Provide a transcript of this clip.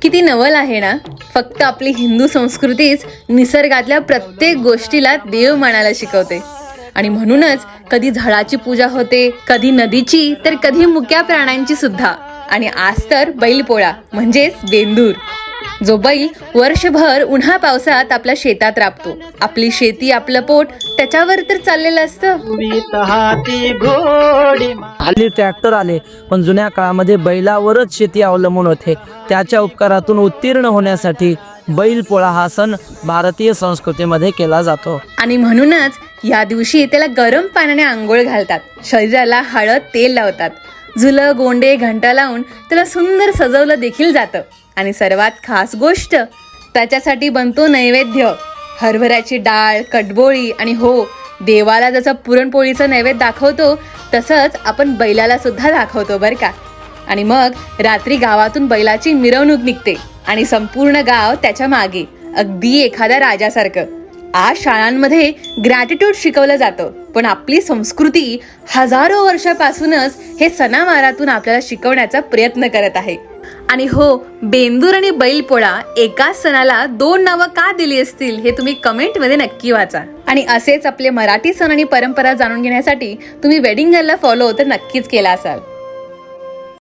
किती नवल आहे ना. फक्त आपली हिंदू संस्कृतीच निसर्गातल्या प्रत्येक गोष्टीला देव मानायला शिकवते. आणि म्हणूनच कधी झाडाची पूजा होते, कधी नदीची, तर कधी मुक्या प्राण्यांची सुद्धा. आणि आज तर बैलपोळा म्हणजेच बेंदूर. जो बैल वर्षभर उन्हा पावसात आपल्या शेतात राबतो. आपली शेती, आपलं पोट त्याच्यावर तर चाललेलं असतं. हल्ली ट्रॅक्टर आले, पण जुन्या काळामध्ये बैलावरच शेती अवलंबून होते. त्याच्या उपकारातून उत्तीर्ण होण्यासाठी बैलपोळा हा सण भारतीय संस्कृतीमध्ये केला जातो. आणि म्हणूनच या दिवशी त्याला गरम पाण्याने आंघोळ घालतात, शरीराला हळद तेल लावतात, झुलं गोंडे घंटा लावून त्याला सुंदर सजवलं देखील जातं. आणि सर्वात खास गोष्ट, त्याच्यासाठी बनतो नैवेद्य. हरभऱ्याची डाळ, कटबोळी आणि हो, देवाला जसं पुरणपोळीचं नैवेद्य दाखवतो तसंच आपण बैलाला सुद्धा दाखवतो बरं का. आणि मग रात्री गावातून बैलाची मिरवणूक निघते आणि संपूर्ण गाव त्याच्या मागे, अगदी एखाद्या राजासारखं. आज शाळांमध्ये ग्रॅटिट्यूड शिकवलं जातं, पण आपली संस्कृती हजारो वर्षापासूनच हे सणावारातून आपल्याला शिकवण्याचा प्रयत्न करत आहे. आणि हो, बेंदूर आणि बैलपोळा एकाच सणाला दोन नावं का दिली असतील हे तुम्ही कमेंटमध्ये नक्की वाचा. आणि असेच आपले मराठी सण आणि परंपरा जाणून घेण्यासाठी तुम्ही वेडिंग गर्लला फॉलो तर नक्कीच केला असाल.